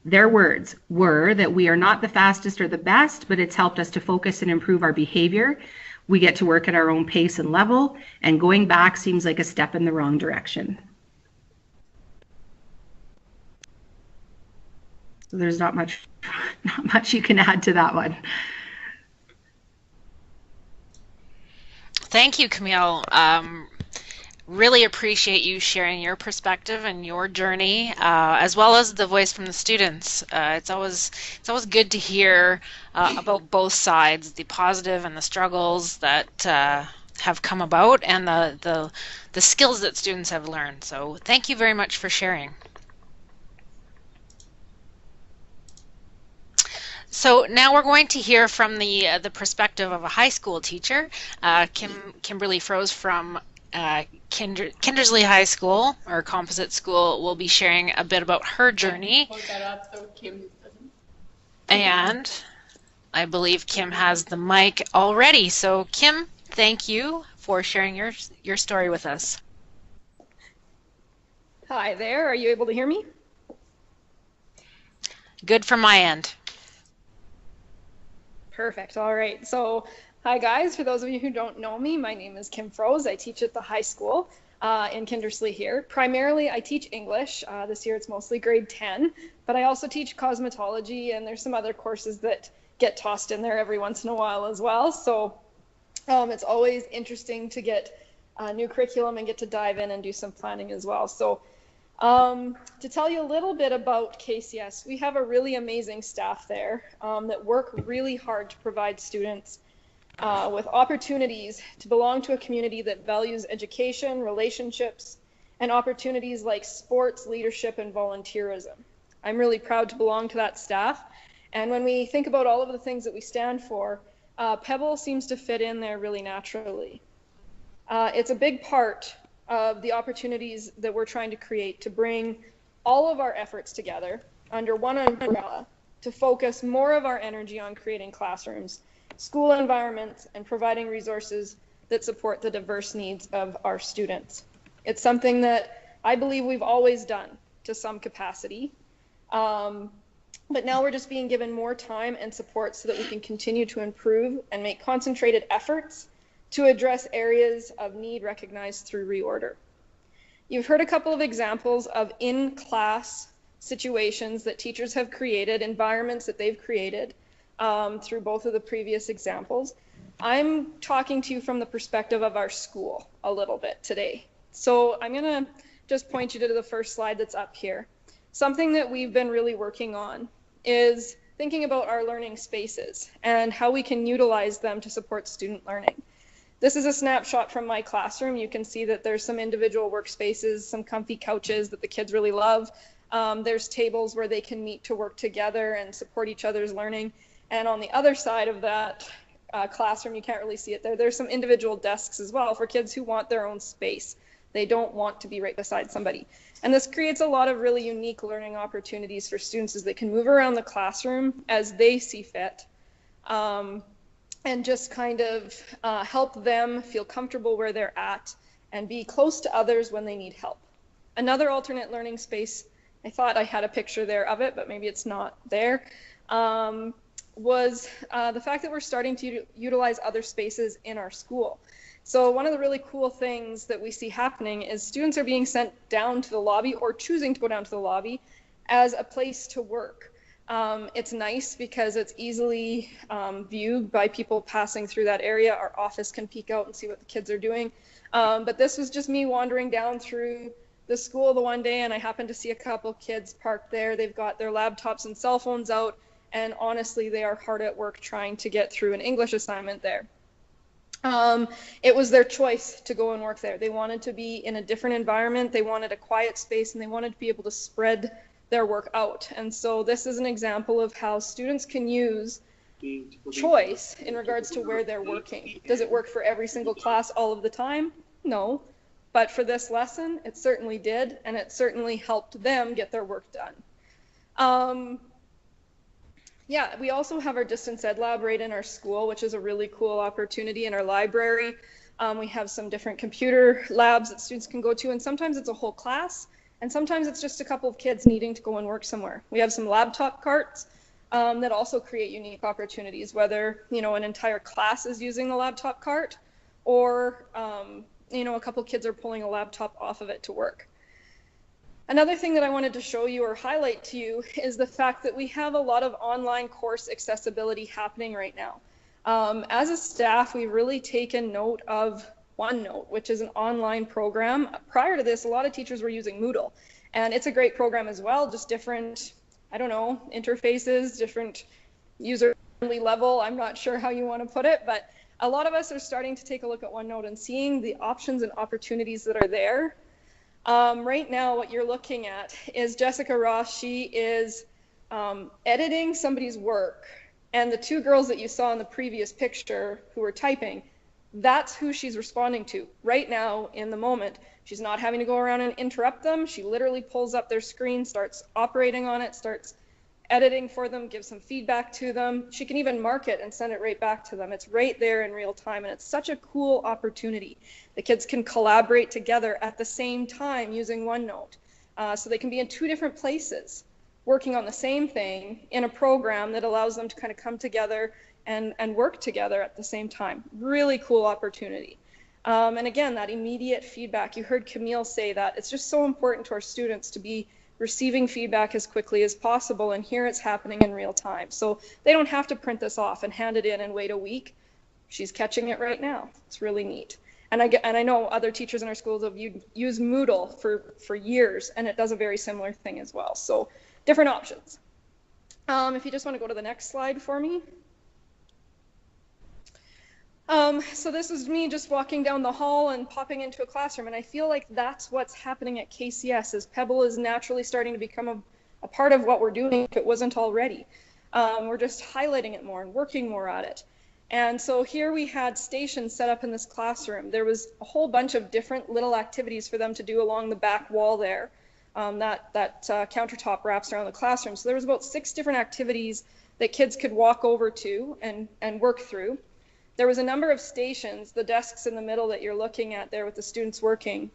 Their words were that we are not the fastest or the best, but it's helped us to focus and improve our behavior. We get to work at our own pace and level, and going back seems like a step in the wrong direction. So there's not much you can add to that one. Thank you, Camille. Really appreciate you sharing your perspective and your journey, as well as the voice from the students. It's always good to hear about both sides, the positive and the struggles that have come about, and the skills that students have learned. So thank you very much for sharing. So now we're going to hear from the perspective of a high school teacher. Kimberly Froese from Kindersley High School, or Composite School, will be sharing a bit about her journey. And I believe Kim has the mic already. So Kim, thank you for sharing your story with us. Hi there, are you able to hear me? Good from my end. Perfect, all right. So hi guys, for those of you who don't know me, my name is Kim Froese. I teach at the high school in Kindersley here. Primarily I teach English. This year it's mostly grade 10, but I also teach cosmetology, and there's some other courses that get tossed in there every once in a while as well. So it's always interesting to get a new curriculum and get to dive in and do some planning as well. So to tell you a little bit about KCS, we have a really amazing staff there that work really hard to provide students with opportunities to belong to a community that values education, relationships, and opportunities like sports, leadership, and volunteerism. I'm really proud to belong to that staff. And when we think about all of the things that we stand for, Pebble seems to fit in there really naturally. It's a big part of the opportunities that we're trying to create to bring all of our efforts together under one umbrella to focus more of our energy on creating classrooms, school environments, and providing resources that support the diverse needs of our students. It's something that I believe we've always done to some capacity, but now we're just being given more time and support so that we can continue to improve and make concentrated efforts to address areas of need recognized through reorder. You've heard a couple of examples of in-class situations that teachers have created, environments that they've created through both of the previous examples. I'm talking to you from the perspective of our school a little bit today. So I'm gonna just point you to the first slide that's up here. Something that we've been really working on is thinking about our learning spaces and how we can utilize them to support student learning. This is a snapshot from my classroom. You can see that there's some individual workspaces, some comfy couches that the kids really love. There's tables where they can meet to work together and support each other's learning. And on the other side of that classroom, you can't really see it there, there's some individual desks as well for kids who want their own space. They don't want to be right beside somebody. And this creates a lot of really unique learning opportunities for students as they can move around the classroom as they see fit. And just kind of help them feel comfortable where they're at and be close to others when they need help. Another alternate learning space, I thought I had a picture there of it, but maybe it's not there, was the fact that we're starting to utilize other spaces in our school. So one of the really cool things that we see happening is students are being sent down to the lobby or choosing to go down to the lobby as a place to work. It's nice because it's easily viewed by people passing through that area. Our office can peek out and see what the kids are doing. But this was just me wandering down through the school the one day, and I happened to see a couple kids parked there. They've got their laptops and cell phones out, and honestly, they are hard at work trying to get through an English assignment there. It was their choice to go and work there. They wanted to be in a different environment. They wanted a quiet space, and they wanted to be able to spread their work out. And so this is an example of how students can use choice in regards to where they're working. Does it work for every single class all of the time? No. But for this lesson, it certainly did, and it certainly helped them get their work done. Yeah, we also have our distance ed lab right in our school, which is a really cool opportunity in our library. We have some different computer labs that students can go to, and sometimes it's a whole class, and sometimes it's just a couple of kids needing to go and work somewhere. We have some laptop carts that also create unique opportunities, whether, you know, an entire class is using the laptop cart, or, you know, a couple kids are pulling a laptop off of it to work. Another thing that I wanted to show you or highlight to you is the fact that we have a lot of online course accessibility happening right now. As a staff, we've really taken note of OneNote, which is an online program. Prior to this, a lot of teachers were using Moodle, and it's a great program as well, just different, I don't know, interfaces, different user-friendly level. I'm not sure how you want to put it, but a lot of us are starting to take a look at OneNote and seeing the options and opportunities that are there. Right now, what you're looking at is Jessica Ross. She is editing somebody's work, and the two girls that you saw in the previous picture who were typing, that's who she's responding to right now in the moment. She's not having to go around and interrupt them. She literally pulls up their screen, starts operating on it, starts editing for them, gives some feedback to them. She can even mark it and send it right back to them. It's right there in real time, and it's such a cool opportunity. The kids can collaborate together at the same time using OneNote. So they can be in two different places working on the same thing in a program that allows them to kind of come together and work together at the same time. Really cool opportunity. And again, that immediate feedback, you heard Camille say that. It's just so important to our students to be receiving feedback as quickly as possible, and here it's happening in real time. So they don't have to print this off and hand it in and wait a week. She's catching it right now. It's really neat. And I know other teachers in our schools have used Moodle for years, and it does a very similar thing as well. So different options. If you just want to go to the next slide for me. So this is me just walking down the hall and popping into a classroom, and I feel like that's what's happening at KCS, is Pebble is naturally starting to become a part of what we're doing if it wasn't already. We're just highlighting it more and working more at it. And so here we had stations set up in this classroom. There was a whole bunch of different little activities for them to do along the back wall there. That countertop wraps around the classroom. So there was about 6 different activities that kids could walk over to and work through. There was a number of stations, the desks in the middle that you're looking at there with the students working,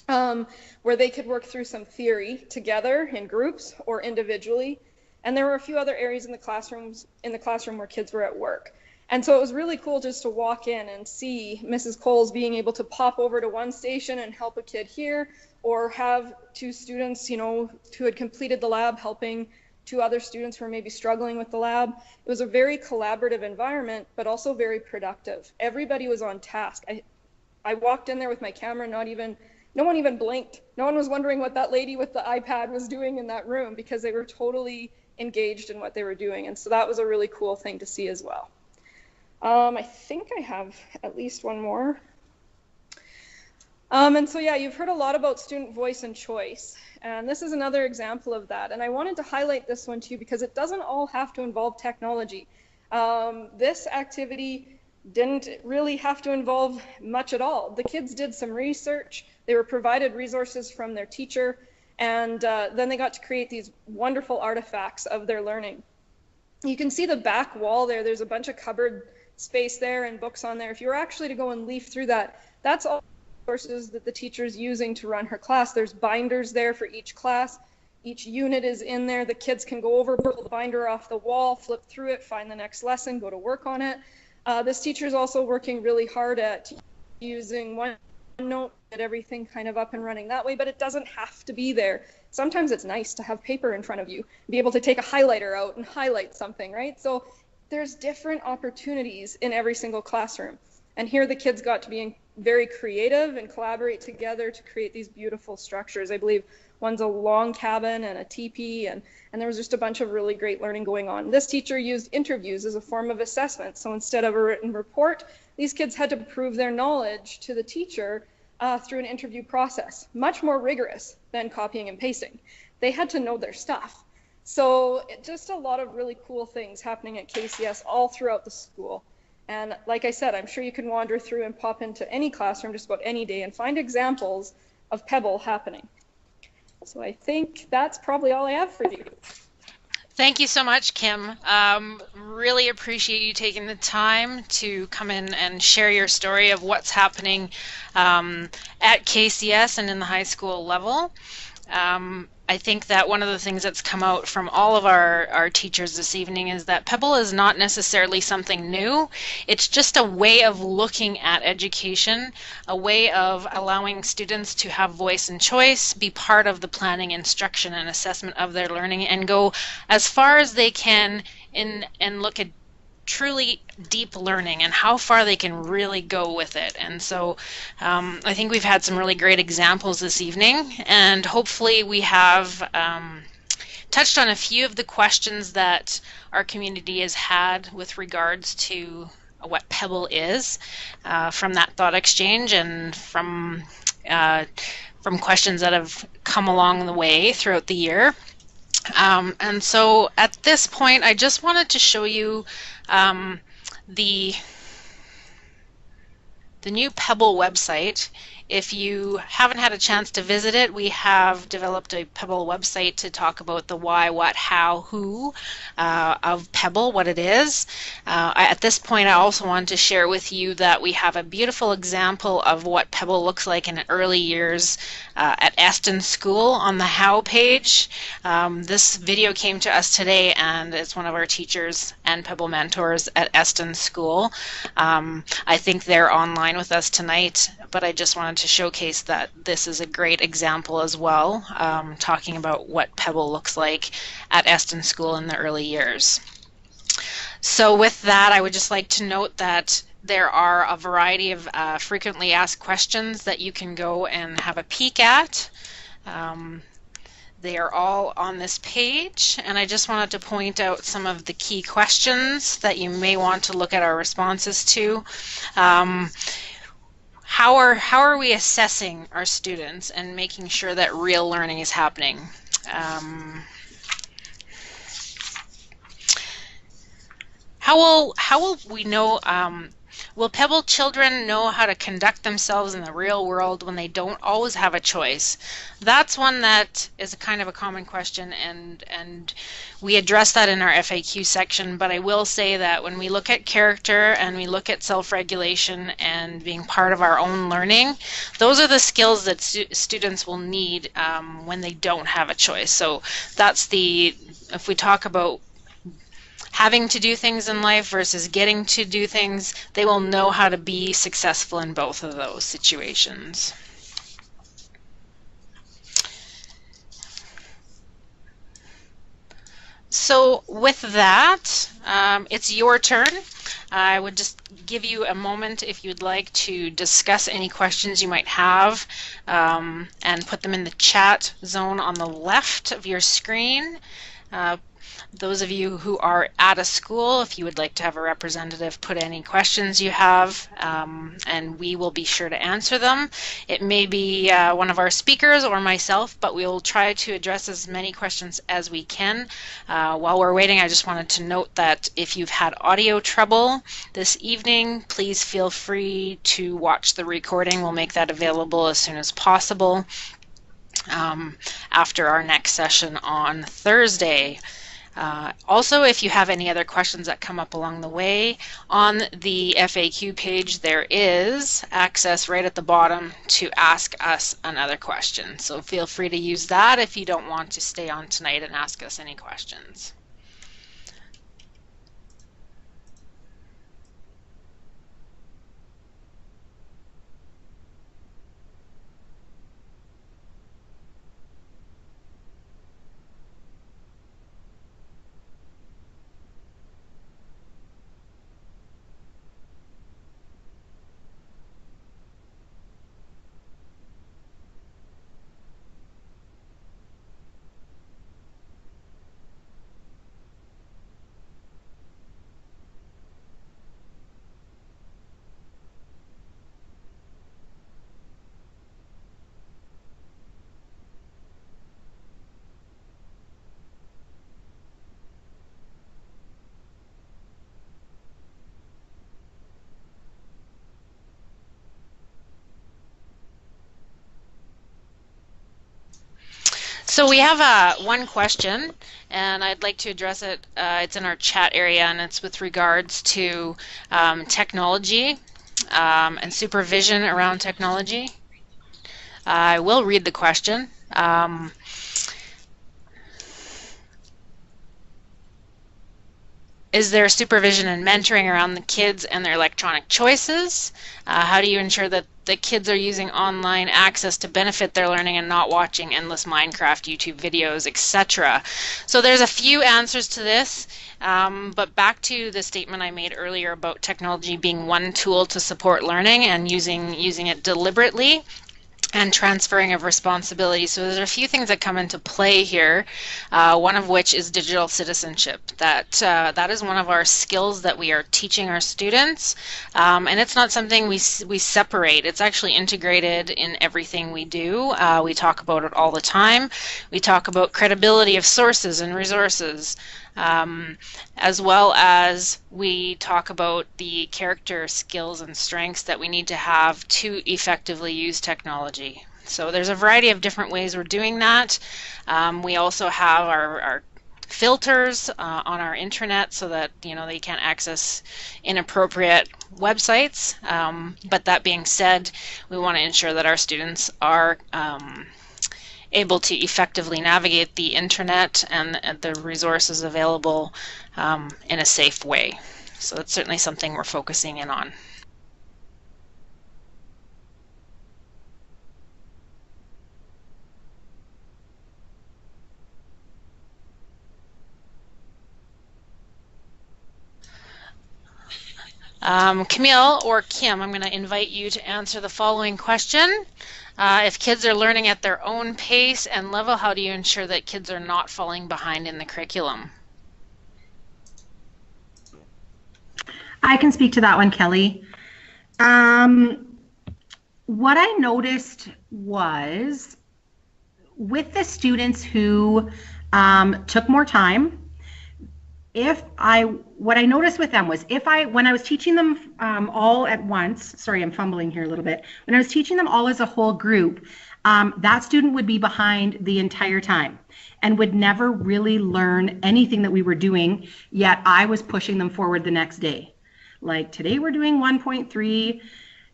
where they could work through some theory together in groups or individually. And there were a few other areas in the classroom where kids were at work. And so it was really cool just to walk in and see Mrs. Coles being able to pop over to one station and help a kid here, or have 2 students, you know, who had completed the lab helping 2 other students who were maybe struggling with the lab. It was a very collaborative environment, but also very productive. Everybody was on task. I walked in there with my camera, no one even blinked. No one was wondering what that lady with the iPad was doing in that room, because they were totally engaged in what they were doing. And so that was a really cool thing to see as well. I think I have at least one more. And so, yeah, you've heard a lot about student voice and choice, and this is another example of that. And I wanted to highlight this one too, because it doesn't all have to involve technology. This activity didn't really have to involve much at all. The kids did some research, they were provided resources from their teacher, and then they got to create these wonderful artifacts of their learning. You can see the back wall there, there's a bunch of cupboard space there and books on there. If you were actually to go and leaf through that, that's all resources that the teacher is using to run her class. There's binders there for each class. Each unit is in there. The kids can go over, pull the binder off the wall, flip through it, find the next lesson, go to work on it. This teacher is also working really hard at using OneNote, get everything kind of up and running that way, but it doesn't have to be there. Sometimes it's nice to have paper in front of you, be able to take a highlighter out and highlight something, right? So there's different opportunities in every single classroom. And here the kids got to be very creative and collaborate together to create these beautiful structures. I believe one's a log cabin and a teepee, and there was just a bunch of really great learning going on. This teacher used interviews as a form of assessment. So instead of a written report, these kids had to prove their knowledge to the teacher through an interview process, much more rigorous than copying and pasting. They had to know their stuff. So just a lot of really cool things happening at KCS all throughout the school. And like I said, I'm sure you can wander through and pop into any classroom just about any day and find examples of Pebble happening. So I think that's probably all I have for you. Thank you so much, Kim. Really appreciate you taking the time to come in and share your story of what's happening at KCS and in the high school level. I think that one of the things that's come out from all of our teachers this evening is that Pebble is not necessarily something new. It's just a way of looking at education, a way of allowing students to have voice and choice, be part of the planning, instruction, and assessment of their learning, and go as far as they can and look at truly deep learning and how far they can really go with it. And so I think we've had some really great examples this evening, and hopefully we have touched on a few of the questions that our community has had with regards to what Pebble is from that thought exchange and from questions that have come along the way throughout the year. And so at this point, I just wanted to show you the new Pebble website. If you haven't had a chance to visit it, we have developed a Pebble website to talk about the why, what, how, who of Pebble, what it is. At this point, I also want to share with you that we have a beautiful example of what Pebble looks like in early years at Eston School on the How page. This video came to us today, and it's one of our teachers and Pebble mentors at Eston School. I think they're online with us tonight, but I just wanted to showcase that this is a great example as well, talking about what Pebble looks like at Eston School in the early years. So with that, I would just like to note that there are a variety of frequently asked questions that you can go and have a peek at. They are all on this page, and I just wanted to point out some of the key questions that you may want to look at our responses to. How are we assessing our students and making sure that real learning is happening? How will we know? Will Pebble children know how to conduct themselves in the real world when they don't always have a choice? That's one that is a kind of a common question, and we address that in our FAQ section, but I will say that when we look at character and we look at self-regulation and being part of our own learning, those are the skills that students will need when they don't have a choice. So that's if we talk about having to do things in life versus getting to do things, they will know how to be successful in both of those situations. So with that, it's your turn. I would just give you a moment if you'd like to discuss any questions you might have, and put them in the chat zone on the left of your screen. Those of you who are at a school, if you would like to have a representative put any questions you have, and we will be sure to answer them. It may be one of our speakers or myself, but we will try to address as many questions as we can. While we're waiting, I just wanted to note that if you've had audio trouble this evening, please feel free to watch the recording. We'll make that available as soon as possible after our next session on Thursday. Also, if you have any other questions that come up along the way, on the FAQ page there is access right at the bottom to ask us another question. So feel free to use that if you don't want to stay on tonight and ask us any questions. So we have one question, and I'd like to address it. It's in our chat area, and it's with regards to technology and supervision around technology. I will read the question. Is there supervision and mentoring around the kids and their electronic choices? How do you ensure that the kids are using online access to benefit their learning and not watching endless Minecraft, YouTube videos, etc.? So there's a few answers to this, but back to the statement I made earlier about technology being one tool to support learning and using it deliberately and transferring of responsibility. So there's a few things that come into play here, one of which is digital citizenship. That is one of our skills that we are teaching our students, and it's not something we separate. It's actually integrated in everything we do. We talk about it all the time. We talk about credibility of sources and resources, as well as we talk about the character skills and strengths that we need to have to effectively use technology. So there's a variety of different ways we're doing that. We also have our filters on our intranet so that they can't access inappropriate websites. But that being said, we want to ensure that our students are able to effectively navigate the internet and the resources available in a safe way. So that's certainly something we're focusing in on. Camille or Kim, I'm going to invite you to answer the following question. If kids are learning at their own pace and level, how do you ensure that kids are not falling behind in the curriculum? I can speak to that one, Kelly. What I noticed was with the students who took more time, what I noticed with them was when I was teaching them all at once, sorry, I'm fumbling here a little bit. When I was teaching them all as a whole group, that student would be behind the entire time and would never really learn anything that we were doing, yet I was pushing them forward the next day. Like today we're doing 1.3,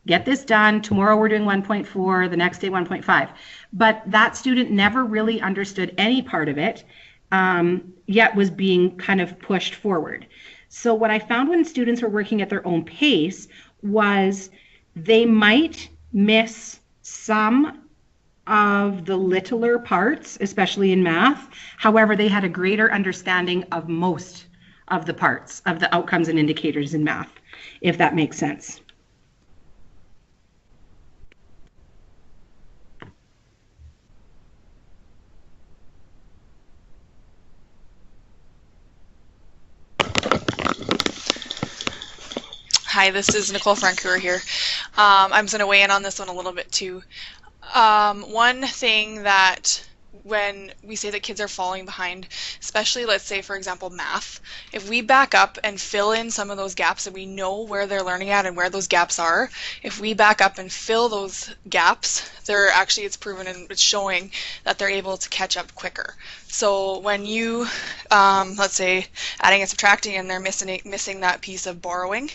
get this done. Tomorrow we're doing 1.4, the next day 1.5. But that student never really understood any part of it. Yet was being kind of pushed forward. So what I found when students were working at their own pace was they might miss some of the littler parts, especially in math. However, they had a greater understanding of most of the parts of the outcomes and indicators in math, if that makes sense. Hi, this is Nicola Franco here. I'm just going to weigh in on this one a little bit too. One thing that when we say that kids are falling behind, especially let's say for example math, if we back up and fill in some of those gaps and we know where they're learning at and where those gaps are, if we back up and fill those gaps, it's proven and it's showing that they're able to catch up quicker. So when you let's say adding and subtracting and they're missing that piece of borrowing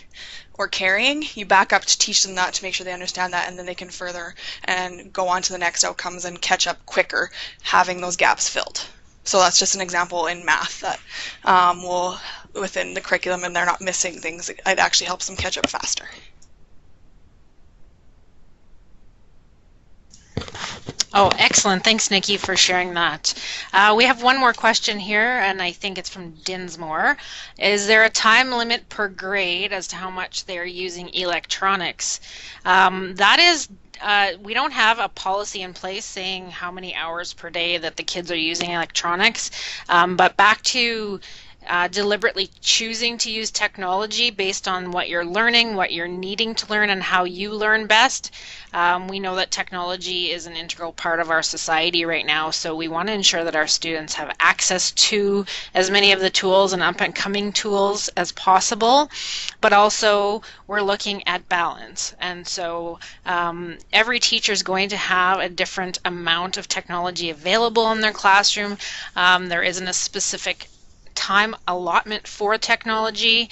or carrying, you back up to teach them that to make sure they understand that, and then they can further and go on to the next outcomes and catch up quicker having those gaps filled. So that's just an example in math that will within the curriculum and they're not missing things. It actually helps them catch up faster. Oh, excellent. Thanks, Nikki, for sharing that. We have one more question here, and I think it's from Dinsmore. Is there a time limit per grade as to how much they're using electronics? We don't have a policy in place saying how many hours per day that the kids are using electronics, but back to deliberately choosing to use technology based on what you're learning, what you're needing to learn, and how you learn best. We know that technology is an integral part of our society right now, so we want to ensure that our students have access to as many of the tools and up-and-coming tools as possible, but also we're looking at balance. And so every teacher is going to have a different amount of technology available in their classroom. There isn't a specific time allotment for technology.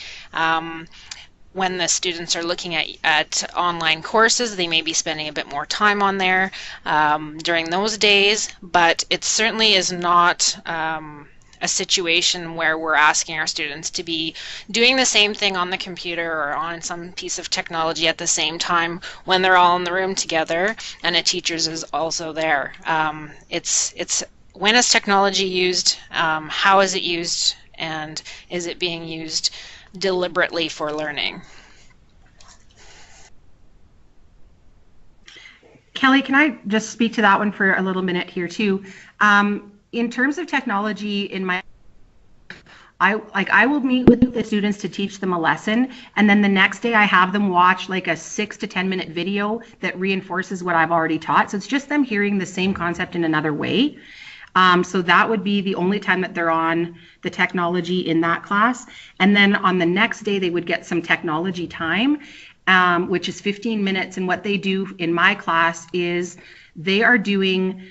When the students are looking at online courses, they may be spending a bit more time on there during those days, but it certainly is not a situation where we're asking our students to be doing the same thing on the computer or on some piece of technology at the same time when they're all in the room together and a teacher's is also there. It's when is technology used, how is it used, and is it being used deliberately for learning? Kelly, can I just speak to that one for a little minute here too? In terms of technology in my, I will meet with the students to teach them a lesson, and then the next day I have them watch like a 6 to 10 minute video that reinforces what I've already taught. So it's just them hearing the same concept in another way. So that would be the only time that they're on the technology in that class. And then on the next day, they would get some technology time, which is 15 minutes. And what they do in my class is they are doing,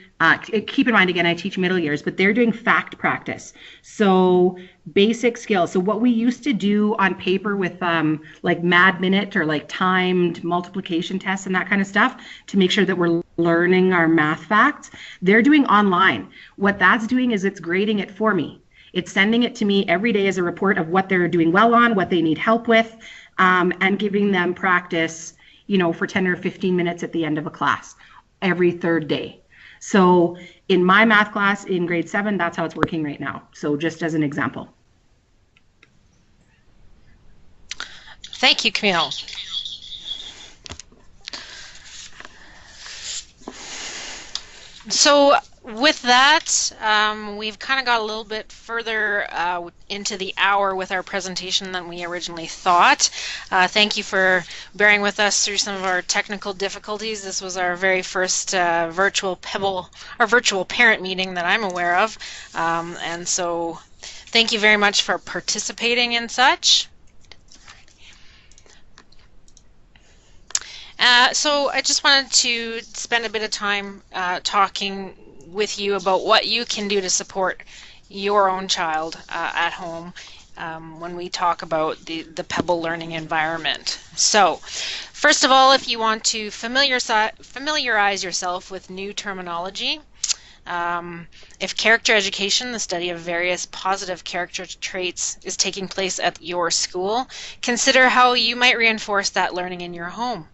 keep in mind, again, I teach middle years, but they're doing fact practice. So basic skills. So what we used to do on paper with like Mad Minute or like timed multiplication tests and that kind of stuff to make sure that we're learning our math facts, they're doing online. What that's doing is it's grading it for me. It's sending it to me every day as a report of what they're doing well on, what they need help with, and giving them practice, you know, for 10 or 15 minutes at the end of a class every third day. So in my math class in grade 7, that's how it's working right now. So just as an example. Thank you, Camille. So with that, we've kind of got a little bit further into the hour with our presentation than we originally thought. Thank you for bearing with us through some of our technical difficulties. This was our very first virtual PeBL, or virtual parent meeting that I'm aware of. And so thank you very much for participating in such. So I just wanted to spend a bit of time talking with you about what you can do to support your own child at home when we talk about the PeBL learning environment. So first of all, if you want to familiarize yourself with new terminology, if character education, the study of various positive character traits, is taking place at your school, consider how you might reinforce that learning in your home.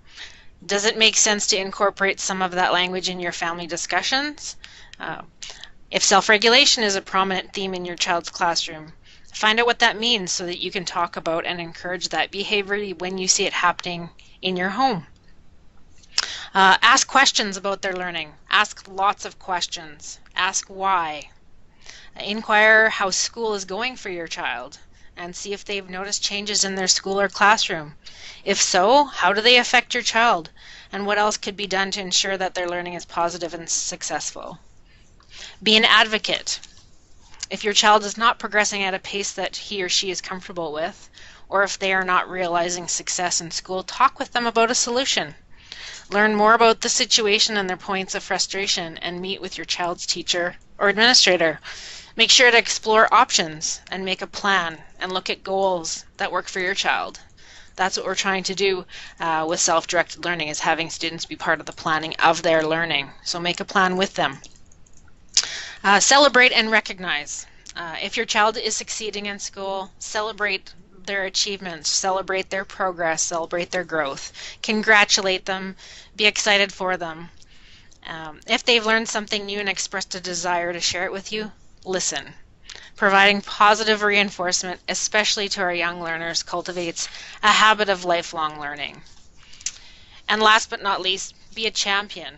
Does it make sense to incorporate some of that language in your family discussions? If self-regulation is a prominent theme in your child's classroom, find out what that means so that you can talk about and encourage that behavior when you see it happening in your home. Ask questions about their learning. Ask lots of questions. Ask why. Inquire how school is going for your child and see if they've noticed changes in their school or classroom. If so, how do they affect your child? And what else could be done to ensure that their learning is positive and successful? Be an advocate. If your child is not progressing at a pace that he or she is comfortable with, or if they are not realizing success in school, talk with them about a solution. Learn more about the situation and their points of frustration, and meet with your child's teacher or administrator. Make sure to explore options and make a plan and look at goals that work for your child. That's what we're trying to do with self-directed learning, is having students be part of the planning of their learning. So make a plan with them. Celebrate and recognize. If your child is succeeding in school, celebrate their achievements, celebrate their progress, celebrate their growth. Congratulate them, be excited for them. If they've learned something new and expressed a desire to share it with you, listen. Providing positive reinforcement, especially to our young learners, cultivates a habit of lifelong learning. And last but not least, be a champion.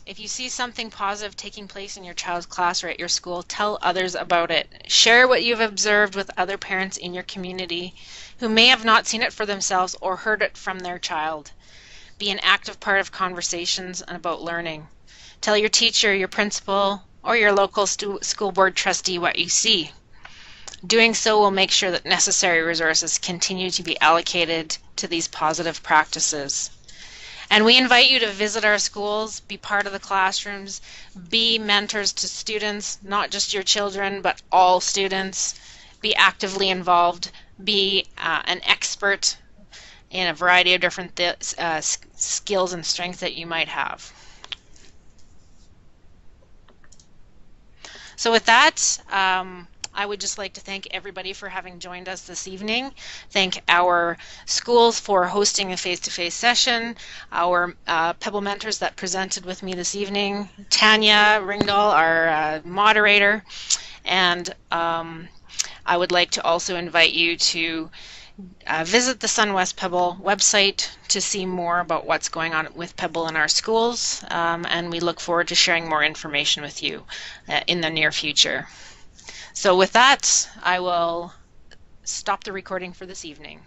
If you see something positive taking place in your child's class or at your school, tell others about it. Share what you've observed with other parents in your community who may have not seen it for themselves or heard it from their child. Be an active part of conversations about learning. Tell your teacher, your principal, or your local school board trustee what you see. Doing so will make sure that necessary resources continue to be allocated to these positive practices. And we invite you to visit our schools, be part of the classrooms, be mentors to students, not just your children, but all students. Be actively involved, be an expert in a variety of different skills and strengths that you might have. So with that, I would just like to thank everybody for having joined us this evening. Thank our schools for hosting a face-to-face session, our Pebble mentors that presented with me this evening, Tanya Ringdahl, our moderator, and I would like to also invite you to visit the SunWest Pebble website to see more about what's going on with Pebble in our schools, and we look forward to sharing more information with you in the near future. So with that, I will stop the recording for this evening.